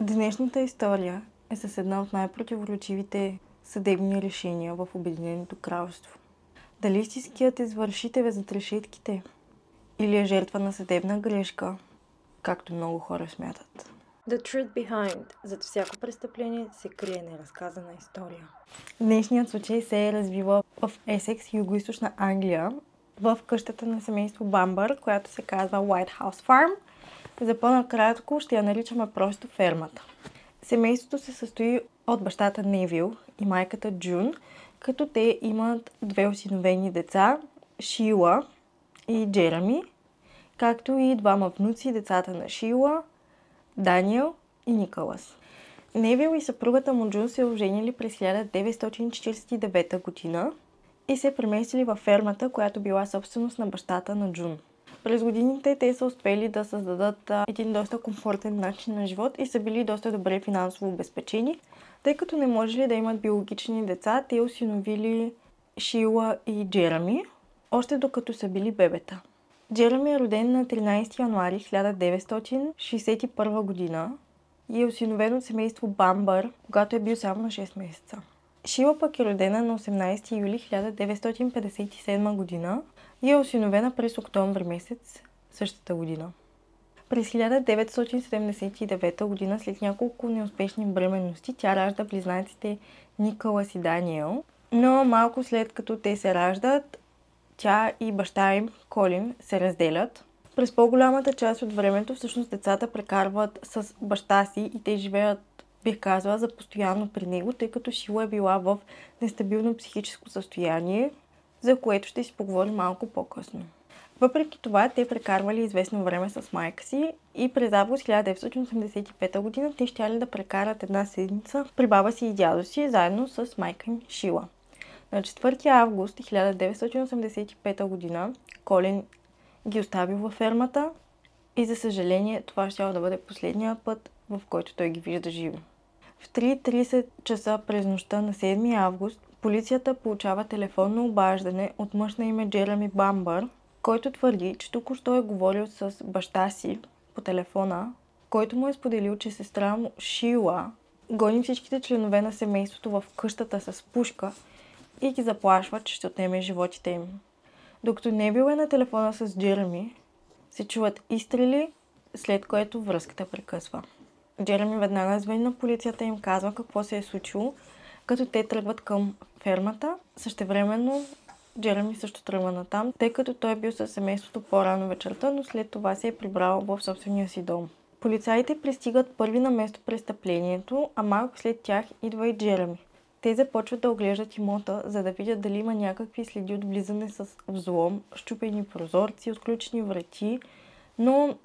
Днешната история е с една от най-противоречивите съдебни решения в Обединеното кралство. Дали истинският извършител е зад решетките или е жертва на съдебна грешка, както много хора смятат. The truth behind. Зад всяко престъпление се крие неразказана история. Днешният случай се е развива в Есекс, югоизточна Англия, в къщата на семейство Бамбър, която се казва White House Farm. За по-накратко ще я наричаме просто фермата. Семейството се състои от бащата Невил и майката Джун, като те имат две осиновени деца, Шила и Джереми, както и двама внуци, децата на Шила, Даниел и Николас. Невил и съпругата му Джун се оженили през 1949 година и се преместили във фермата, която била собственост на бащата на Джун. През годините те са успели да създадат един доста комфортен начин на живот и са били доста добре финансово обезпечени. Тъй като не можели да имат биологични деца, те осиновили Шила и Джереми, още докато са били бебета. Джереми е роден на 13 януари 1961 година и е осиновен от семейство Бамбър, когато е бил само на 6 месеца. Шила пък е родена на 18 юли 1957 година и е осиновена през октомври месец същата година. През 1979 година, след няколко неуспешни бременности, тя ражда близнаците Николас и Даниел, но малко след като те се раждат, тя и баща им, Колин, се разделят. През по-голямата част от времето всъщност децата прекарват с баща си и те живеят, бих казала, за постоянно при него, тъй като Шила е била в нестабилно психическо състояние, за което ще си поговорим малко по-късно. Въпреки това, те прекарвали известно време с майка си и през август 1985 година те щяли да прекарат една седмица при баба си и дядо си, заедно с майка им Шила. На 4 август 1985 година Колин ги оставил във фермата и за съжаление това щяло да бъде последния път, в който той ги вижда живи. В 3:30 часа през нощта на 7 август полицията получава телефонно обаждане от мъж на име Джереми Бамбър, който твърди, че току-що е говорил с баща си по телефона, който му е споделил, че сестра му Шила гони всичките членове на семейството в къщата с пушка и ги заплашва, че ще отнеме животите им. Докато Невил е на телефона с Джереми, се чуват изстрели, след което връзката прекъсва. Джереми веднага звъни на полицията и им казва какво се е случило, като те тръгват към фермата. Същевременно Джереми също тръгва натам, тъй като той е бил със семейството по-рано вечерта, но след това се е прибрал в собствения си дом. Полицаите пристигат първи на место престъплението, а малко след тях идва и Джереми. Те започват да оглеждат имота, за да видят дали има някакви следи от влизане с взлом, счупени прозорци, отключени врати, но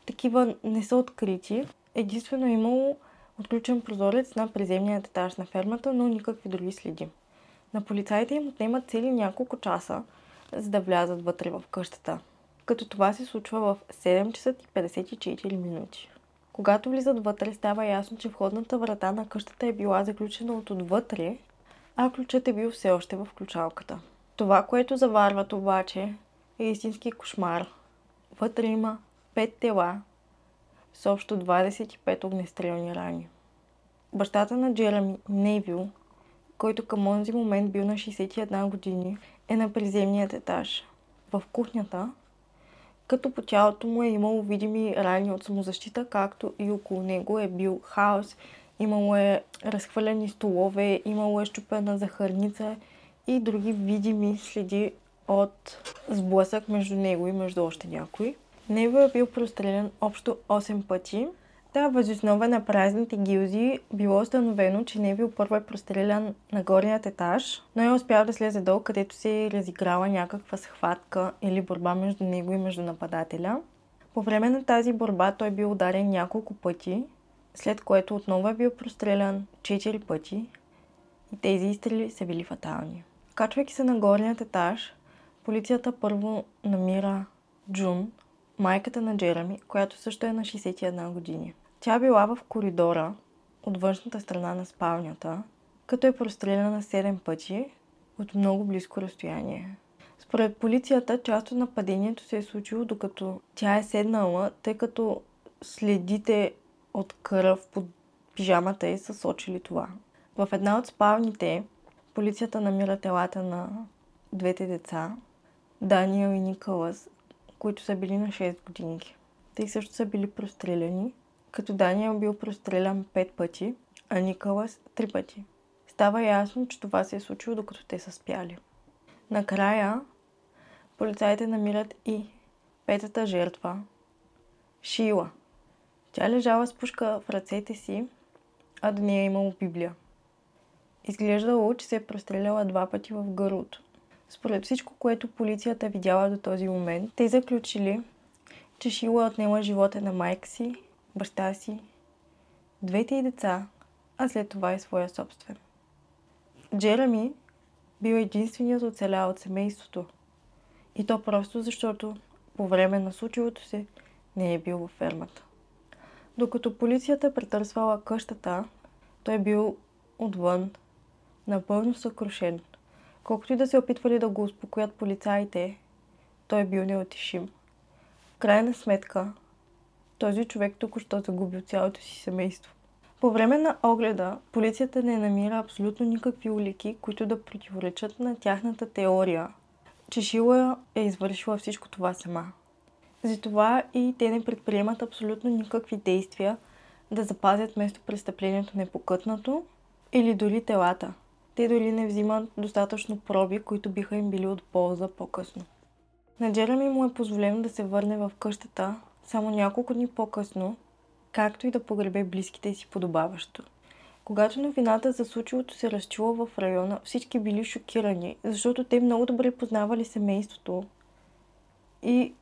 такива не са открити. Единствено е имало отключен прозорец на приземният етаж на фермата, но никакви други следи. На полицаите им отнемат цели няколко часа, за да влязат вътре в къщата, като това се случва в 7 часа и 54 минути. Когато влизат вътре, става ясно, че входната врата на къщата е била заключена от отвътре, а ключът е бил все още в ключалката. Това, което заварват обаче, е истински кошмар. Вътре има 5 тела с общо 25 огнестрелни рани. Бащата на Джереми, Невил, който към онзи момент бил на 61 години, е на приземният етаж. В кухнята, като по тялото му е имало видими рани от самозащита, както и около него е бил хаос, имало е разхвърляни столове, имало е счупена захарница и други видими следи от сблъсък между него и между още някой. Невил е бил прострелян общо 8 пъти. Въз основа на празните гилзи било установено, че Невил първо е прострелян на горният етаж, но е успял да слезе долу, където се е разиграла някаква схватка или борба между него и между нападателя. По време на тази борба той бил ударен няколко пъти, след което отново е бил прострелян 4 пъти и тези изстрели са били фатални. Качвайки се на горният етаж, полицията първо намира Джун, майката на Джереми, която също е на 61 години. Тя била в коридора от външната страна на спалнята, като е простреляна 7 пъти от много близко разстояние. Според полицията, част от нападението се е случило докато тя е седнала, тъй като следите от кръв по пижамата ѝ са сочили това. В една от спалните полицията намира телата на двете деца, Даниел и Николас, които са били на 6 годинки. Те също са били простреляни, като Даниел бил прострелян 5 пъти, а Николас 3 пъти. Става ясно, че това се е случило докато те са спяли. Накрая полицаите намират и петата жертва, Шийла. Тя лежала с пушка в ръцете си, а до нея имало Библия. Изглеждало, че се е простреляла 2 пъти в гърлото. Според всичко, което полицията видяла до този момент, те заключили, че Шийла е отнела живота на майка си, баща си, двете ѝ деца, а след това и своя собствен. Джереми бил единственият оцелял от семейството. И то просто защото по време на случилото се не е бил във фермата. Докато полицията претърсвала къщата, той бил отвън, напълно съкрушен. Колкото и да се опитвали да го успокоят полицаите, той бил неутешим. В крайна сметка, този човек току-що загубил цялото си семейство. По време на огледа, полицията не намира абсолютно никакви улики, които да противоречат на тяхната теория, че Шийла е извършила всичко това сама. Затова и те не предприемат абсолютно никакви действия да запазят местопрестъплението непокътнато или дори телата. Те дори не взимат достатъчно проби, които биха им били от полза по-късно. На Джереми му е позволено да се върне в къщата само няколко дни по-късно, както и да погребе близките си подобаващо. Когато новината за случилото се разчула в района, всички били шокирани, защото те много добре познавали семейството и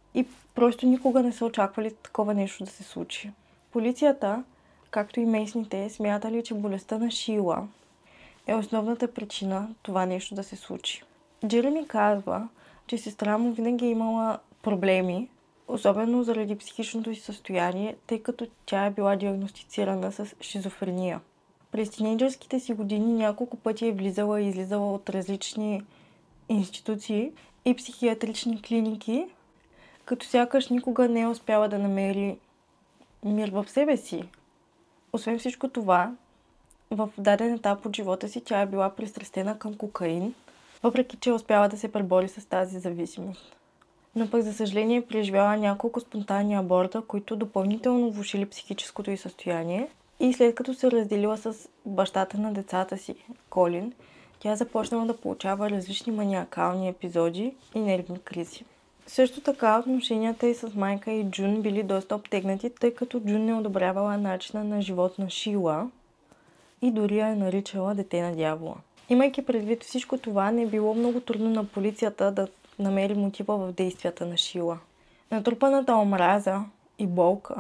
просто никога не са очаквали такова нещо да се случи. Полицията, както и местните, смятали, че болестта на Шийла е основната причина това нещо да се случи. Джереми казва, че сестра му винаги е имала проблеми, особено заради психичното си състояние, тъй като тя е била диагностицирана с шизофрения. През тинейджърските си години няколко пъти е влизала и излизала от различни институции и психиатрични клиники, като сякаш никога не е успяла да намери мир в себе си. Освен всичко това, в даден етап от живота си тя е била пристрастена към кокаин, въпреки че е успяла да се пребори с тази зависимост. Но пък за съжаление е преживяла няколко спонтанни аборта, които допълнително влошили психическото й състояние. И след като се разделила с бащата на децата си, Колин, тя започнала да получава различни маниакални епизоди и нервни кризи. Също така отношенията й с майка и Джун били доста обтегнати, тъй като Джун не одобрявала начина на живот на Шийла и дори я е наричала дете на дявола. Имайки предвид всичко това, не било много трудно на полицията да намери мотива в действията на Шийла. Натрупаната омраза и болка,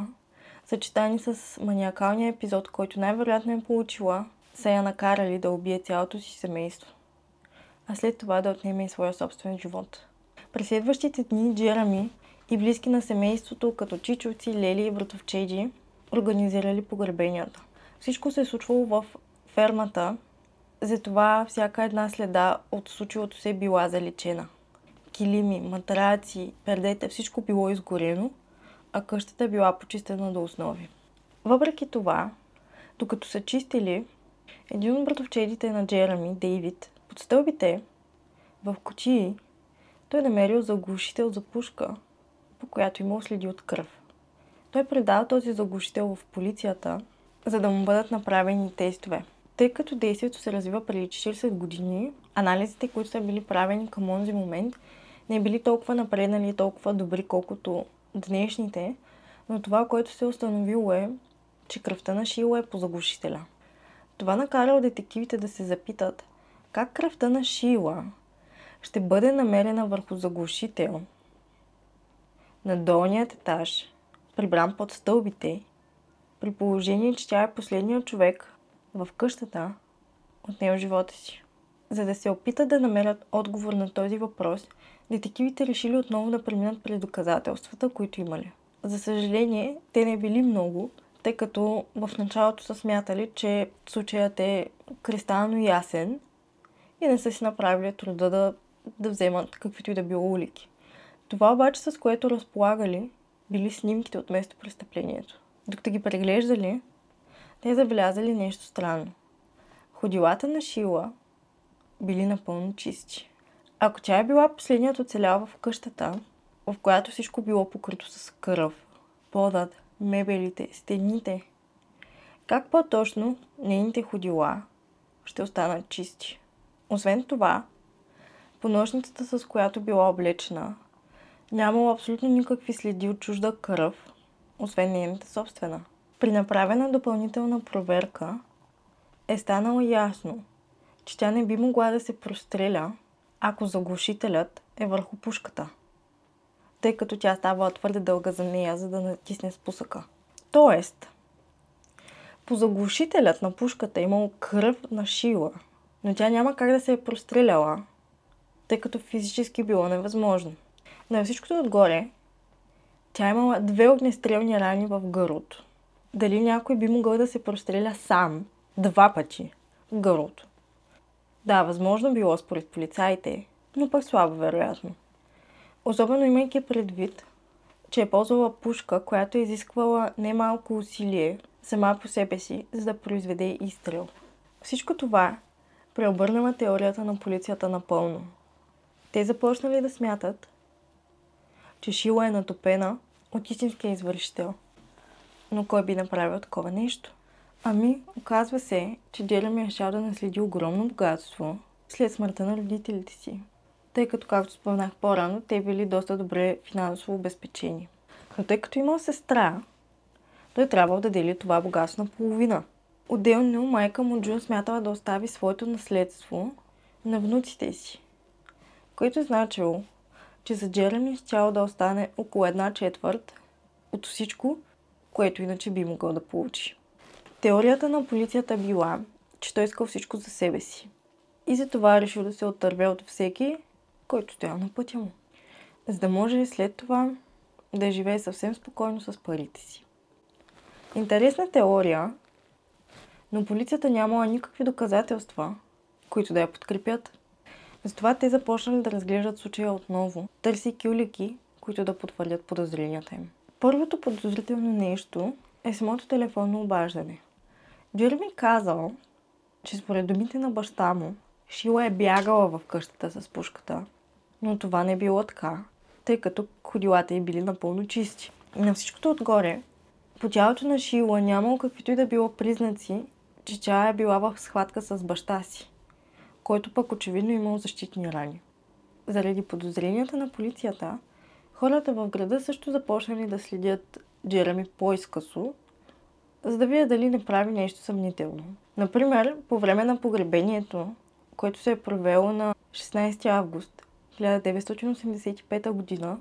съчетани с маниакалния епизод, който най-вероятно е получила, са я накарали да убие цялото си семейство, а след това да отнеме и своя собствен живот. През следващите дни Джереми и близки на семейството, като чичовци, лели и братовчеди, организирали погребенията. Всичко се е случвало в фермата, затова всяка една следа от случилото се е била заличена. Килими, матраци, пердета, всичко било изгорено, а къщата била почистена до основи. Въпреки това, докато са чистили, един от братовчедите на Джереми, Дейвид, под стълбите в кутии, той намерил заглушител за пушка, по която имал следи от кръв. Той предал този заглушител в полицията, за да му бъдат направени тестове. Тъй като действието се развива преди 40 години, анализите, които са били правени към онзи момент, не били толкова напреднали и толкова добри, колкото днешните, но това, което се е установило е, че кръвта на Шийла е по заглушителя. Това накарало детективите да се запитат как кръвта на Шийла ще бъде намерена върху заглушител на долният етаж, прибран под стълбите, при положение, че тя е последният човек в къщата, отнел живота си. За да се опитат да намерят отговор на този въпрос, детективите решили отново да преминат през доказателствата, които имали. За съжаление, те не били много, тъй като в началото са смятали, че случаят е кристално ясен и не са си направили труда да вземат каквито и да било улики. Това обаче, с което разполагали, били снимките от местопрестъплението. Докато ги преглеждали, те забелязали нещо странно. Ходилата на Шила били напълно чисти. Ако тя е била последният оцелял в къщата, в която всичко било покрито с кръв, подът, мебелите, стените, как по-точно нейните ходила ще останат чисти? Освен това, по нощницата, с която била облечена, нямало абсолютно никакви следи от чужда кръв, освен нейната собствена. При направена допълнителна проверка е станало ясно, че тя не би могла да се простреля, ако заглушителят е върху пушката, тъй като тя става твърде дълга за нея, за да натисне спусъка. Тоест, по заглушителят на пушката е имало кръв на Шила, но тя няма как да се е простреляла, тъй като физически било невъзможно. На всичкото отгоре, тя имала 2 огнестрелни рани в гърлото. Дали някой би могъл да се простреля сам 2 пъти в гърлото? Да, възможно било според полицаите, но пък слабо вероятно. Особено имайки предвид, че е ползвала пушка, която е изисквала немалко усилие сама по себе си, за да произведе изстрел. Всичко това преобърнала теорията на полицията напълно. Те започнали да смятат, че Шила е натопена от истинския извършител. Но кой би направил такова нещо? Оказва се, че Джереми е щял да наследи огромно богатство след смъртта на родителите си, тъй като, както споменах по-рано, те били доста добре финансово обезпечени. Но тъй като имал сестра, той трябвало да дели това богатство на половина. Отделно майка му Джун смятала да остави своето наследство на внуците си, което значило, че за Джереми щяло да остане около 1/4 от всичко, което иначе би могъл да получи. Теорията на полицията била, че той искал всичко за себе си и затова решил да се отърве от всеки, който стоял на пътя му, за да може след това да живее съвсем спокойно с парите си. Интересна теория, но полицията нямала никакви доказателства, които да я подкрепят. Затова те започнали да разглеждат случая отново, търсейки улики, които да потвърдят подозренията им. Първото подозрително нещо е самото телефонно обаждане. Джереми казал, че според думите на баща му, Шила е бягала в къщата с пушката, но това не било така, тъй като ходилата й били напълно чисти. И на всичкото отгоре, по тялото на Шила нямало каквито и да било признаци, че тя е била в схватка с баща си, който пък очевидно имал защитни рани. Заради подозренията на полицията, хората в града също започнали да следят Джереми по-изкъсо, за да видят дали не прави нещо съмнително. Например, по време на погребението, което се е провело на 16 август 1985 година,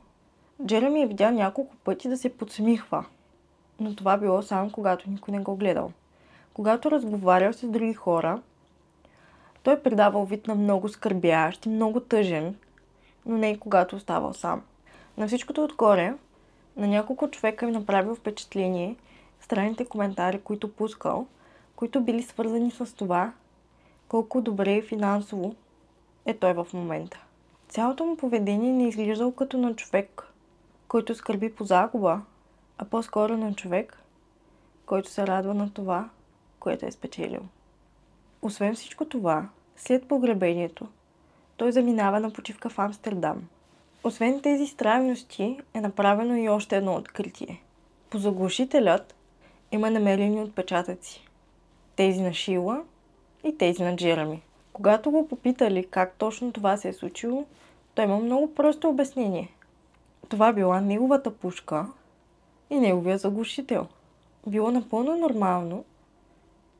Джереми е видял няколко пъти да се подсмихва, но това било само когато никой не го гледал. Когато разговарял с други хора, той придавал вид на много скърбящ и много тъжен, но не и когато оставал сам. На всичкото отгоре, на няколко човека им направил впечатление странните коментари, които пускал, които били свързани с това, колко добре и финансово е той в момента. Цялото му поведение не изглеждало като на човек, който скърби по загуба, а по-скоро на човек, който се радва на това, което е спечелил. Освен всичко това, след погребението, той заминава на почивка в Амстердам. Освен тези странности е направено и още едно откритие. По заглушителят има намерени отпечатъци. Тези на Шила и тези на Джереми. Когато го попитали как точно това се е случило, той има много просто обяснение. Това била неговата пушка и неговия заглушител. Било напълно нормално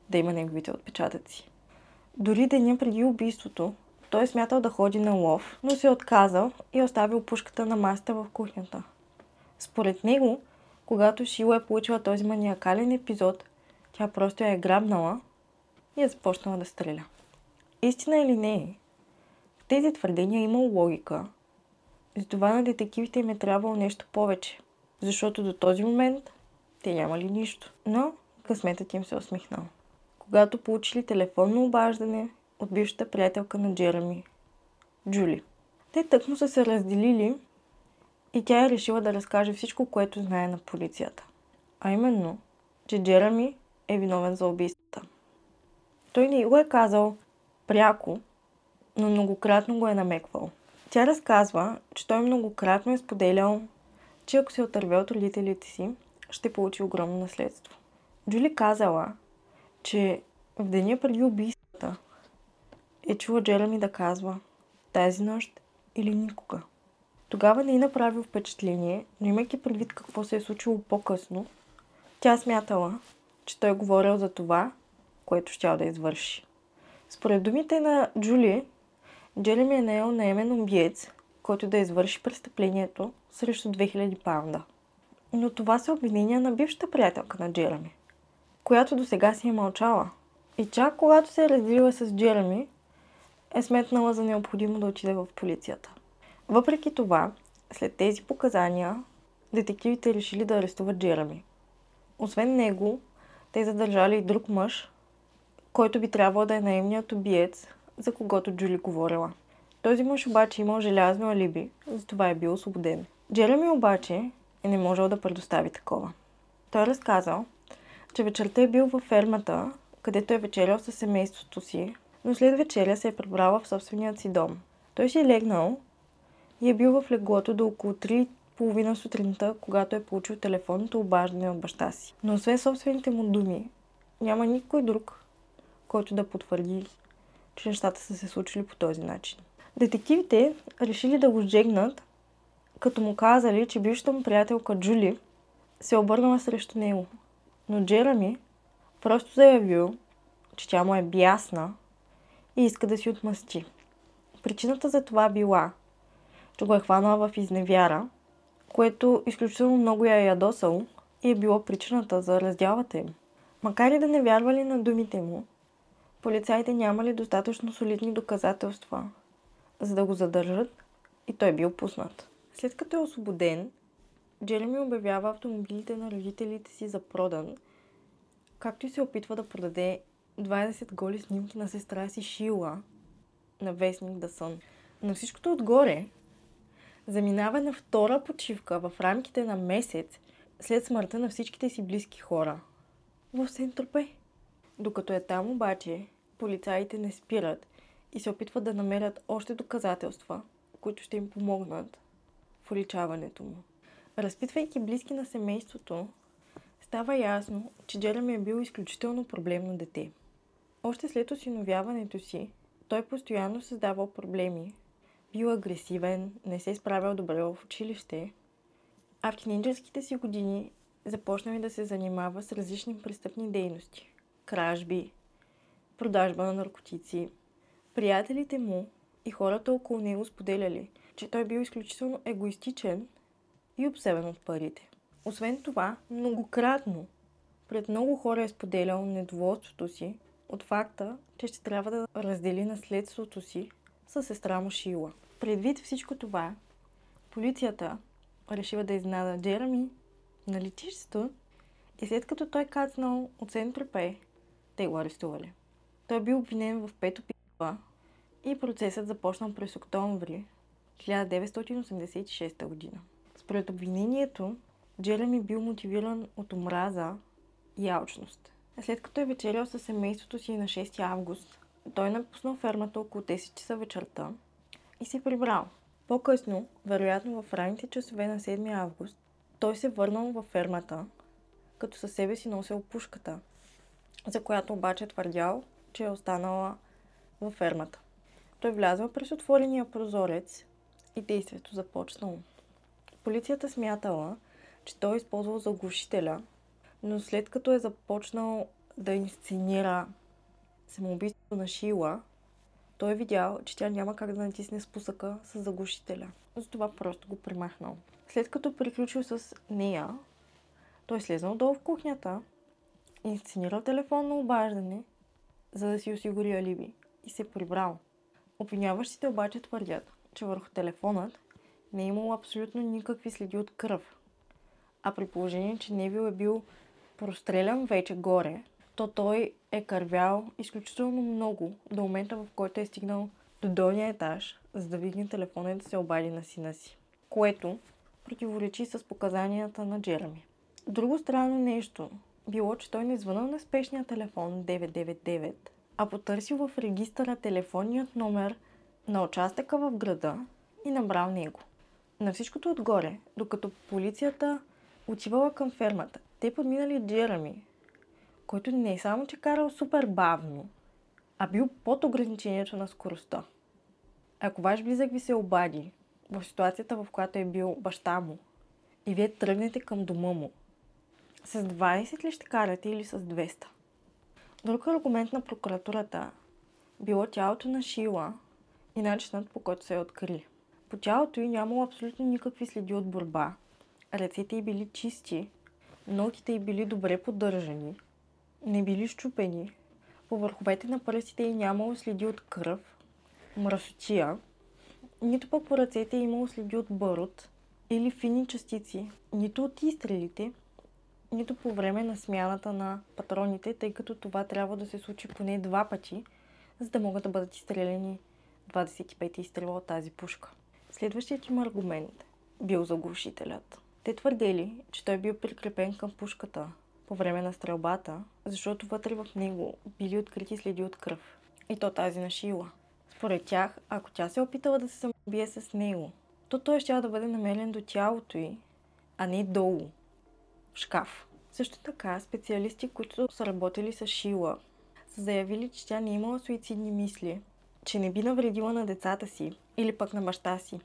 да има неговите отпечатъци. Дори деня преди убийството, той е смятал да ходи на лов, но се е отказал и оставил пушката на масата в кухнята. Според него, когато Шила е получила този маниакален епизод, тя просто я е грабнала и е започнала да стреля. Истина или не, в тези твърдения има логика. Затова на детективите им е трябвало нещо повече, защото до този момент те нямали нищо. Но късметът им се усмихнал. Когато получили телефонно обаждане от бившата приятелка на Джереми, Джули. Те тъкмо са се разделили и тя е решила да разкаже всичко, което знае на полицията. А именно, че Джереми е виновен за убийствата. Той не го е казал пряко, но многократно го е намеквал. Тя разказва, че той многократно е споделял, че ако се отърве от родителите си, ще получи огромно наследство. Джули казала, че в деня преди убийствата е чула Джереми да казва тази нощ или никога. Тогава не й направил впечатление, но имайки предвид какво се е случило по-късно, тя смятала, че той е говорил за това, което щял да извърши. Според думите на Джули, Джереми е наел наемен убиец, който да извърши престъплението срещу 2000 паунда. Но това са обвинения на бившата приятелка на Джереми, която досега си е мълчала. И чак когато се е разделила с Джереми, е сметнала за необходимо да отиде в полицията. Въпреки това, след тези показания, детективите решили да арестуват Джереми. Освен него, те задържали и друг мъж, който би трябвало да е наемният убиец, за когото Джули говорила. Този мъж обаче имал желязно алиби, затова е бил освободен. Джереми обаче не можел да предостави такова. Той разказал, че вечерта е бил във фермата, където е вечерял със семейството си, но след вечеря се е прибрала в собственият си дом. Той си е легнал и е бил в леглото до около 3:30 сутринта, когато е получил телефонното обаждане от баща си. Но освен собствените му думи, няма никой друг, който да потвърди, че нещата са се случили по този начин. Детективите решили да го сжегнат, като му казали, че бившата му приятелка Джули се обърнала срещу него. Но Джереми просто заявил, че тя му е бясна и иска да си отмъсти. Причината за това била, че го е хванала в изневяра, което изключително много я е ядосало и е било причината за раздялата им. Макар и да не вярвали на думите му, полицаите нямали достатъчно солидни доказателства, за да го задържат и той бил пуснат. След като е освободен, Джереми обявява автомобилите на родителите си за продан, както и се опитва да продаде 20 голи снимки на сестра си Шила на вестник The Sun. На всичкото отгоре, заминава на втора почивка в рамките на месец след смъртта на всичките си близки хора в Сент-Тропе. Докато е там обаче, полицаите не спират и се опитват да намерят още доказателства, които ще им помогнат в уличаването му. Разпитвайки близки на семейството, става ясно, че Джереми е бил изключително проблемно дете. Още след осиновяването си, той постоянно създавал проблеми. Бил агресивен, не се справял добре в училище, а в тинейджърските си години започнал да се занимава с различни престъпни дейности. Кражби, продажба на наркотици. Приятелите му и хората около него споделяли, че той бил изключително егоистичен и обсебен от парите. Освен това, многократно пред много хора е споделял недоволството си от факта, че ще трябва да раздели наследството си със сестра му Шила. Предвид всичко това, полицията решила да изненада Джереми на летището и след като той кацнал от Сент-Тропе, те го арестували. Той бил обвинен в 5 убийства и процесът започнал през октомври 1986 година. Според обвинението, Джереми бил мотивиран от омраза и алчност. След като е вечерял със семейството си на 6 август, той напуснал фермата около 10 часа вечерта и се прибрал. По-късно, вероятно в ранните часове на 7 август, той се върнал във фермата, като със себе си носил пушката, за която обаче твърдял, че е останала във фермата. Той влязъл през отворения прозорец и действието започнало. Полицията смятала, че той е използвал заглушителя, но след като е започнал да инсценира самоубийството на Шила, той е видял, че тя няма как да натисне спусъка с заглушителя. Затова просто го премахнал. След като приключил с нея, той слезнал долу в кухнята, инсценирал телефонно обаждане, за да си осигури алиби и се прибрал. Обвиняващите обаче твърдят, че върху телефонът не е имало абсолютно никакви следи от кръв. А при положение, че Невил е бил прострелян вече горе, то той е кървял изключително много до момента, в който е стигнал до долния етаж, за да вдигне телефона и да се обади на сина си, което противоречи с показанията на Джереми. Друго странно нещо било, че той не звънал на спешния телефон 999, а потърсил в регистъра телефонният номер на участъка в града и набрал него. На всичкото отгоре, докато полицията отивала към фермата, те подминали Джереми, който не е само че карал супер бавно, а бил под ограничението на скоростта. Ако ваш близък ви се обади в ситуацията, в която е бил баща му, и вие тръгнете към дома му, с 20 ли ще карате или с 200? Друг аргумент на прокуратурата било тялото на Шила и начинът, по който се е открили. По тялото й нямало абсолютно никакви следи от борба. Ръцете й били чисти, ногтите й били добре поддържани, не били щупени. По върховете на пръстите й нямало следи от кръв, мръсотия, нито пък по ръцете й имало следи от барут или фини частици, нито от изстрелите, нито по време на смяната на патроните, тъй като това трябва да се случи поне 2 пъти, за да могат да бъдат изстреляни 25 изстрела от тази пушка. Следващият им аргумент бил заглушителят. Те твърдели, че той бил прикрепен към пушката по време на стрелбата, защото вътре в него били открити следи от кръв. И то тази на Шила. Според тях, ако тя се опитала да се самоубие с него, то той щял да бъде намерен до тялото й, а не долу, в шкаф. Също така, специалисти, които са работили с Шила, са заявили, че тя не е имала суицидни мисли, че не би навредила на децата си или пък на баща си,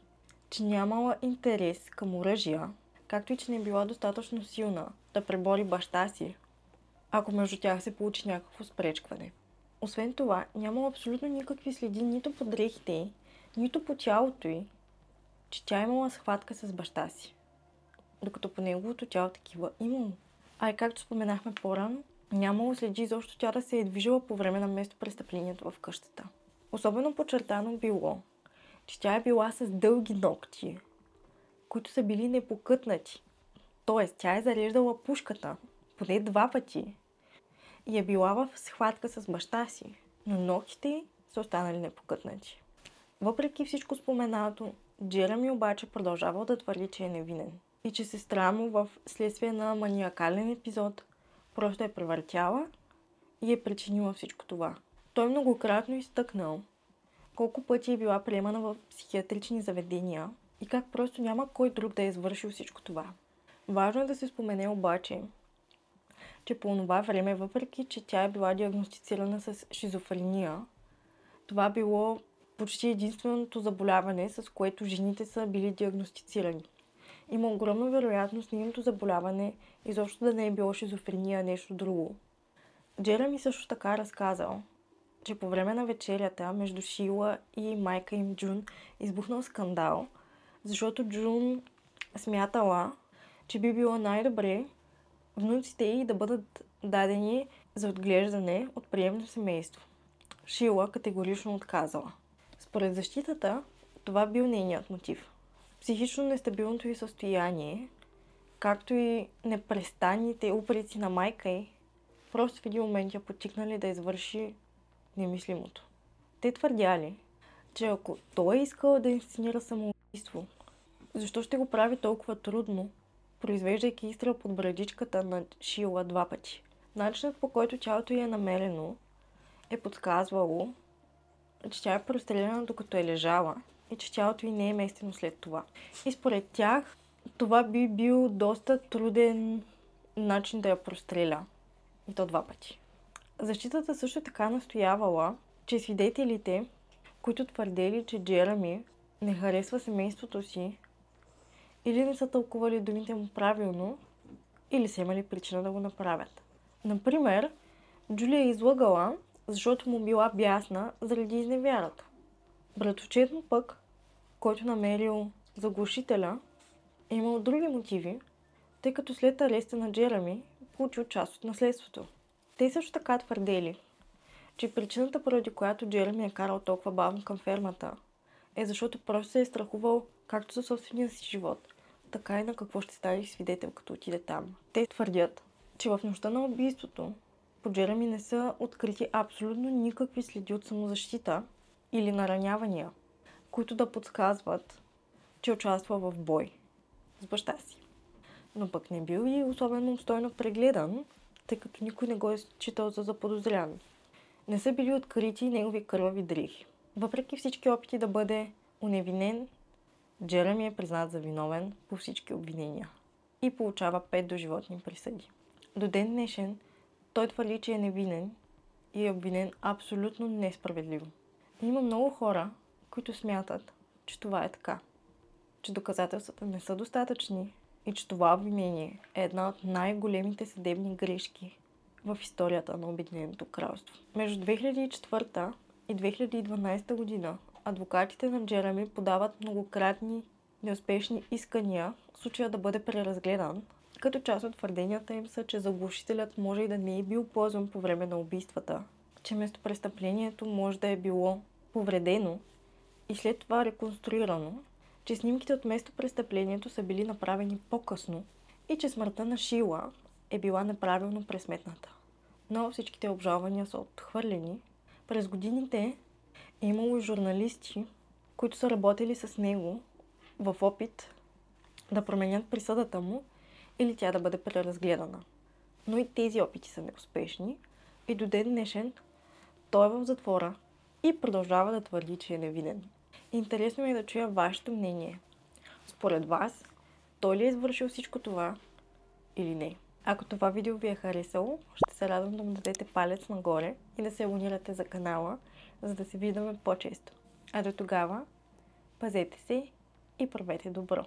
че нямала интерес към оръжия, както и че не била достатъчно силна да пребори баща си, ако между тях се получи някакво спречкване. Освен това, нямало абсолютно никакви следи нито по дрехите й, нито по тялото й, че тя имала схватка с баща си, докато по неговото тяло такива имало. А и както споменахме по-рано, нямало следи изобщо тя да се е движила по време на местопрестъплението в къщата. Особено подчертано било, че тя е била с дълги ногти, които са били непокътнати. Тоест, тя е зареждала пушката поне 2 пъти и е била в схватка с баща си, но ногтите й са останали непокътнати. Въпреки всичко споменато, Джереми обаче продължавал да твърди, че е невинен и че сестра му в следствие на маниакален епизод просто е превъртяла и е причинила всичко това. Той многократно изтъкнал колко пъти е била приемана в психиатрични заведения и как просто няма кой друг да е извършил всичко това. Важно е да се спомене обаче, че по това време, въпреки че тя е била диагностицирана с шизофрения, това било почти единственото заболяване, с което жените са били диагностицирани. Има огромна вероятност нейното заболяване изобщо да не е било шизофрения, а нещо друго. Джереми също така разказал, че по време на вечерята между Шила и майка им Джун избухнал скандал, защото Джун смятала, че би било най-добре внуците й да бъдат дадени за отглеждане от приемно семейство. Шила категорично отказала. Според защитата, това бил нейният мотив. Психично нестабилното й състояние, както и непрестанните упреци на майка й, просто в един момент я подтикнали да извърши немислимото. Те твърдяли, че ако той е искал да инсценира самоубийство, защо ще го прави толкова трудно, произвеждайки изстрел под брадичката на Шила 2 пъти. Начинът, по който тялото й е намерено, е подсказвало, че тя е простреляна докато е лежала и че тялото й не е местено след това. И според тях това би бил доста труден начин да я простреля. И то 2 пъти. Защитата също така настоявала, че свидетелите, които твърдели, че Джереми не харесва семейството си, или не са тълкували думите му правилно, или са имали причина да го направят. Например, Джулия е излъгала, защото му била бясна заради изневярата. Братовчет му пък, който намерил заглушителя, е имал други мотиви, тъй като след ареста на Джереми получил част от наследството. Те също така твърдели, че причината, поради която Джереми е карал толкова бавно към фермата, е защото просто се е страхувал както за собствения си живот, така и на какво ще стане свидетел, като отиде там. Те твърдят, че в нощта на убийството по Джереми не са открити абсолютно никакви следи от самозащита или наранявания, които да подсказват, че участва в бой с баща си. Но пък не бил и особено обстойно прегледан тъй като никой не го е считал за заподозрян. Не са били открити негови кървави дрехи. Въпреки всички опити да бъде уневинен, Джереми е признат за виновен по всички обвинения и получава 5 доживотни присъди. До ден днешен той твърди, че е невинен и е обвинен абсолютно несправедливо. Има много хора, които смятат, че това е така, че доказателствата не са достатъчни и че това обвинение е една от най-големите съдебни грешки в историята на Обединеното кралство. Между 2004 и 2012 година адвокатите на Джереми подават многократни неуспешни искания случая да бъде преразгледан, като част от твърденията им са, че заглушителят може и да не е бил ползван по време на убийствата, че местопрестъплението може да е било повредено и след това реконструирано, че снимките от местопрестъплението са били направени по-късно и че смъртта на Шила е била неправилно пресметната. Но всичките обжалвания са отхвърлени. През годините е имало журналисти, които са работили с него в опит да променят присъдата му или тя да бъде преразгледана. Но и тези опити са неуспешни и до ден днешен той е в затвора и продължава да твърди, че е невинен. Интересно ми е да чуя вашето мнение. Според вас, той ли е извършил всичко това или не? Ако това видео ви е харесало, ще се радвам да му дадете палец нагоре и да се абонирате за канала, за да се виждаме по-често. А до тогава, пазете се и правете добро!